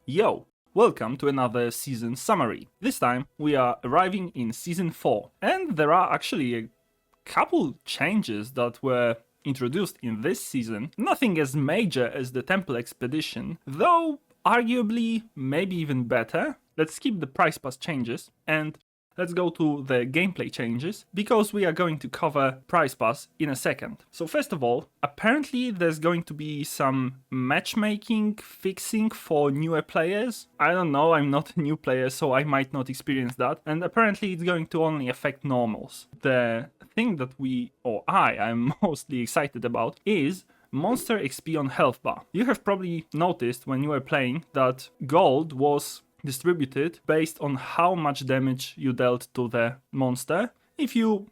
Yo, welcome to another season summary. This time we are arriving in season 4, and there are actually a couple changes that were introduced in this season. Nothing as major as the Temple Expedition, though arguably maybe even better. Let's skip the price pass changes and let's go to the gameplay changes, because we are going to cover Prize Pass in a second. So first of all, apparently there's going to be some matchmaking fixing for newer players. I don't know, I'm not a new player, so I might not experience that. And apparently it's going to only affect normals. The thing that I'm mostly excited about is Monster XP on health bar. You have probably noticed when you were playing that gold was distributed based on how much damage you dealt to the monster. If you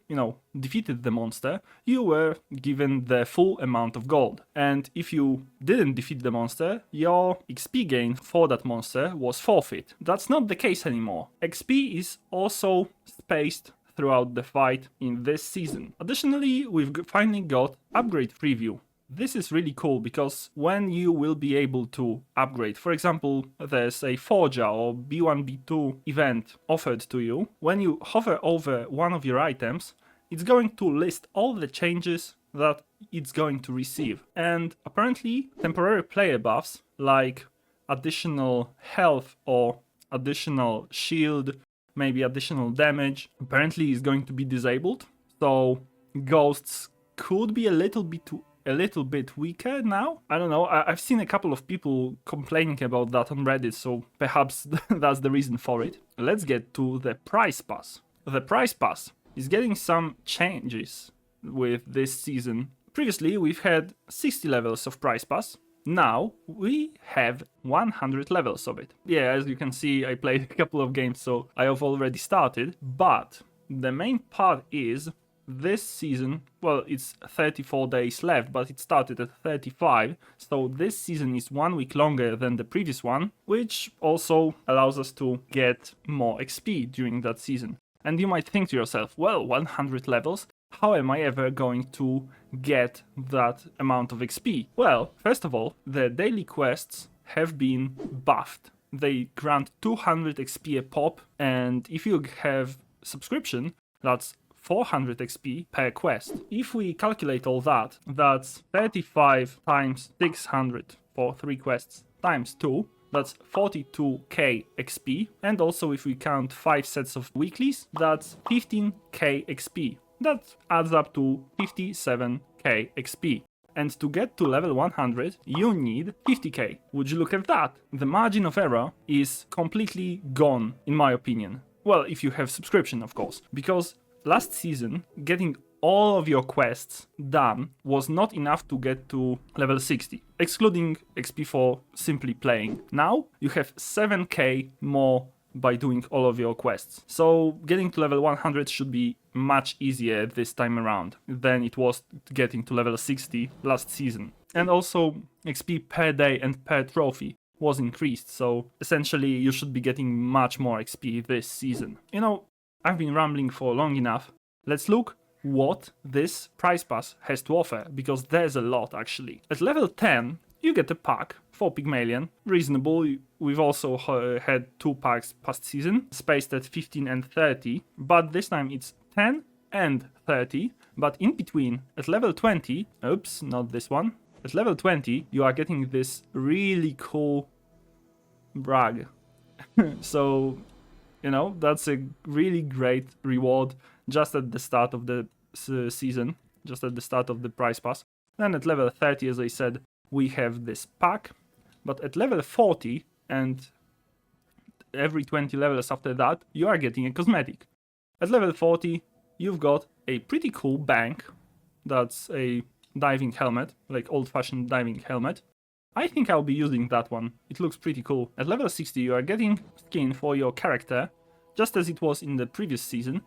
defeated the monster, you were given the full amount of gold. And if you didn't defeat the monster, your XP gain for that monster was forfeit. That's not the case anymore. XP is also spaced throughout the fight in this season. Additionally, we've finally got upgrade preview. This is really cool because when you will be able to upgrade, for example, there's a Forger or B1, B2 event offered to you. When you hover over one of your items, it's going to list all the changes that it's going to receive. And apparently, temporary player buffs like additional health or additional shield, maybe additional damage, apparently is going to be disabled. So ghosts could be a little bit weaker now. I don't know, I've seen a couple of people complaining about that on Reddit, so perhaps that's the reason for it. Let's get to the Prize Pass. The Prize Pass is getting some changes with this season. Previously we've had 60 levels of Prize Pass. Now we have 100 levels of it. Yeah, as you can see, I played a couple of games, so I have already started, but the main part is this season, well, it's 34 days left, but it started at 35, so this season is 1 week longer than the previous one, which also allows us to get more XP during that season. And you might think to yourself, well, 100 levels, how am I ever going to get that amount of XP? Well, first of all, the daily quests have been buffed. They grant 200 XP a pop, and if you have subscription, that's 400 XP per quest. If we calculate all that, that's 35 times 600 for 3 quests times 2, that's 42k XP. And also if we count 5 sets of weeklies, that's 15k XP. That adds up to 57k XP. And to get to level 100, you need 50k. Would you look at that? The margin of error is completely gone, in my opinion. Well, if you have subscription, of course, because last season, getting all of your quests done was not enough to get to level 60, excluding XP for simply playing. Now, you have 7k more by doing all of your quests. So getting to level 100 should be much easier this time around than it was getting to level 60 last season. And also, XP per day and per trophy was increased, so essentially you should be getting much more XP this season. I've been rambling for long enough. Let's look what this Prize Pass has to offer, because there's a lot actually. At level 10, you get a pack for Pygmalion, reasonable. We've also had 2 packs past season, spaced at 15 and 30, but this time it's 10 and 30, but in between, at level 20, oops, not this one, at level 20, you are getting this really cool brag. So, that's a really great reward just at the start of the season, just at the start of the Prize Pass. Then at level 30, as I said, we have this pack, but at level 40 and every 20 levels after that, you are getting a cosmetic. At level 40, you've got a pretty cool bank. That's a diving helmet, like old-fashioned diving helmet. I think I'll be using that one. It looks pretty cool. At level 60 you are getting skin for your character, just as it was in the previous season.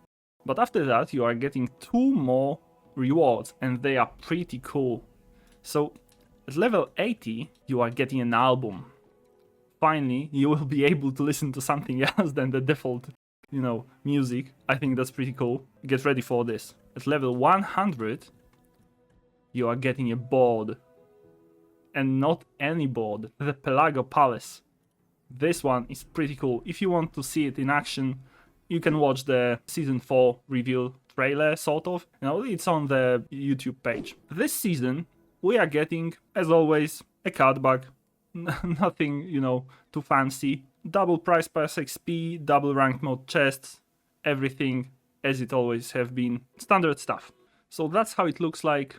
But after that you are getting 2 more rewards, and they are pretty cool. So at level 80 you are getting an album. Finally, you will be able to listen to something else than the default, music. I think that's pretty cool. Get ready for this. At level 100 you are getting a board. And not any board, the Pelago Palace. this one is pretty cool. If you want to see it in action, you can watch the season 4 reveal trailer, sort of. You know, it's on the YouTube page. This season, we are getting, as always, a card bag. Nothing, you know, too fancy. Double price pass XP, double ranked mode chests, everything as it always have been. Standard stuff. So that's how it looks like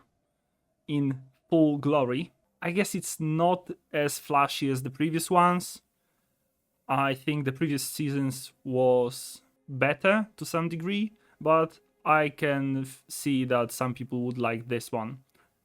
in full glory. I guess it's not as flashy as the previous ones. I think the previous seasons was better to some degree, but I can see that some people would like this one.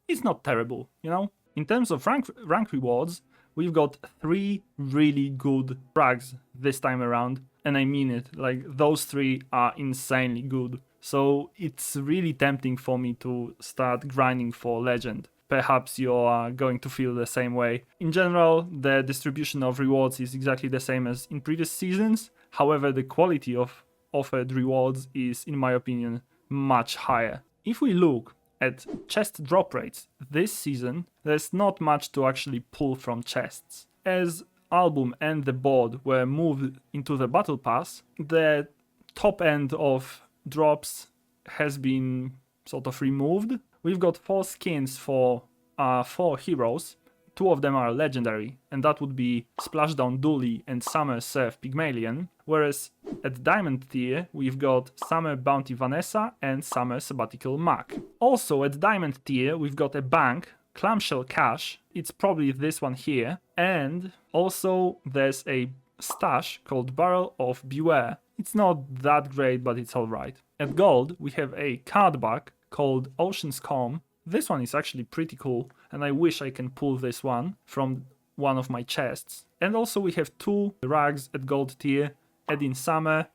It's not terrible, you know? In terms of rank rewards, we've got 3 really good frags this time around, and I mean it, like those 3 are insanely good. So it's really tempting for me to start grinding for legend. Perhaps you are going to feel the same way. In general, the distribution of rewards is exactly the same as in previous seasons. However, the quality of offered rewards is, in my opinion, much higher. If we look at chest drop rates this season, there's not much to actually pull from chests. As album and the board were moved into the battle pass, the top end of drops has been sort of removed. We've got 4 skins for 4 heroes. 2 of them are legendary, and that would be Splashdown Dooley and Summer Surf Pygmalion. Whereas at Diamond tier, we've got Summer Bounty Vanessa and Summer Sabbatical Mac. Also at Diamond tier, we've got a bank, Clamshell Cash. It's probably this one here. And also there's a stash called Barrel of Beware. It's not that great, but it's alright. At Gold, we have a card back called Ocean's Calm. This one is actually pretty cool, and I wish I can pull this one from one of my chests. And also we have 2 rags at Gold tier, Edin Summer,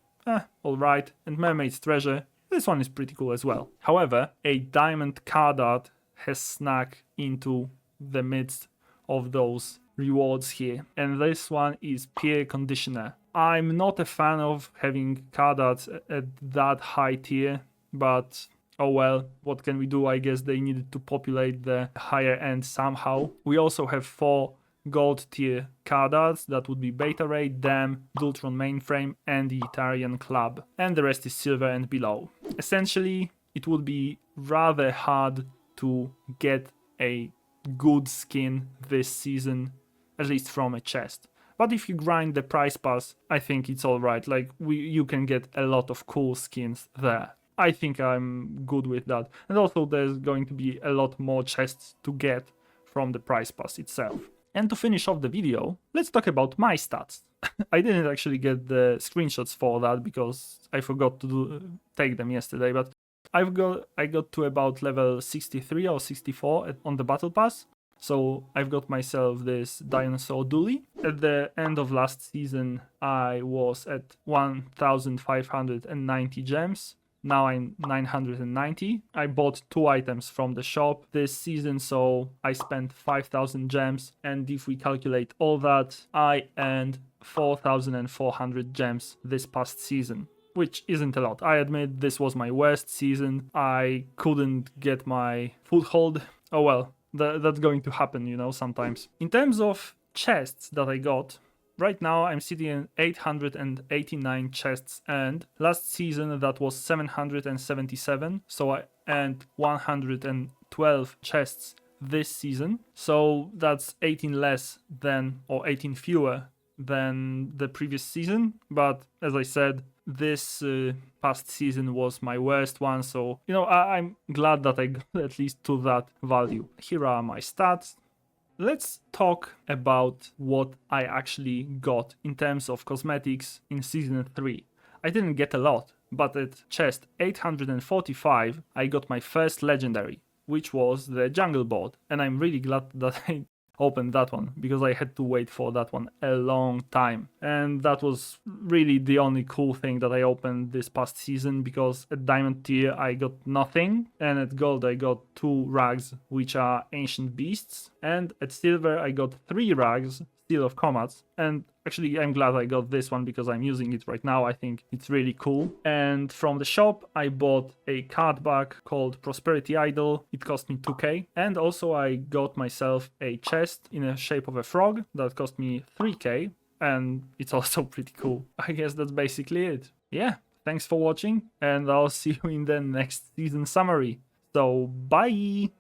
alright, and Mermaid's Treasure. This one is pretty cool as well. However, a diamond card art has snuck into the midst of those rewards here, and this one is Peer Conditioner. I'm not a fan of having card arts at that high tier, but oh well, what can we do? I guess they needed to populate the higher end somehow. We also have 4 gold tier card arts. That would be Beta Ray, Dam, Dultron Mainframe, and the Italian Club. And the rest is silver and below. Essentially, it would be rather hard to get a good skin this season, at least from a chest. But if you grind the price pass, I think it's alright. Like, you can get a lot of cool skins there. I think I'm good with that. And also there's going to be a lot more chests to get from the price pass itself. And to finish off the video, let's talk about my stats. I didn't actually get the screenshots for that because I forgot to take them yesterday, but I got to about level 63 or 64 on the battle pass. So I've got myself this Dinosaur Dooley. At the end of last season, I was at 1,590 gems. Now I'm 990. I bought 2 items from the shop this season, so I spent 5,000 gems. And if we calculate all that, I earned 4,400 gems this past season, which isn't a lot. I admit this was my worst season. I couldn't get my foothold. Oh well, that's going to happen, you know, sometimes. In terms of chests that I got, right now I'm sitting in 889 chests, and last season that was 777, so I earned 112 chests this season. So that's 18 less than, or 18 fewer than the previous season. But as I said, this past season was my worst one, so you know, I'm glad that I got at least to that value. Here are my stats. Let's talk about what I actually got in terms of cosmetics in season 3. I didn't get a lot, but at chest 845 I got my first legendary, which was the jungle board, and I'm really glad that I opened that one because I had to wait for that one a long time, and that was really the only cool thing that I opened this past season, because at diamond tier I got nothing, and at gold I got 2 rags which are ancient beasts, and at silver I got 3 rags, Steel of Comets, and actually I'm glad I got this one because I'm using it right now. I think it's really cool. And from the shop I bought a card back called Prosperity Idol. It cost me 2k, and also I got myself a chest in the shape of a frog that cost me 3k. and it's also pretty cool. I guess that's basically it. Yeah, thanks for watching, and I'll see you in the next season summary. So, bye!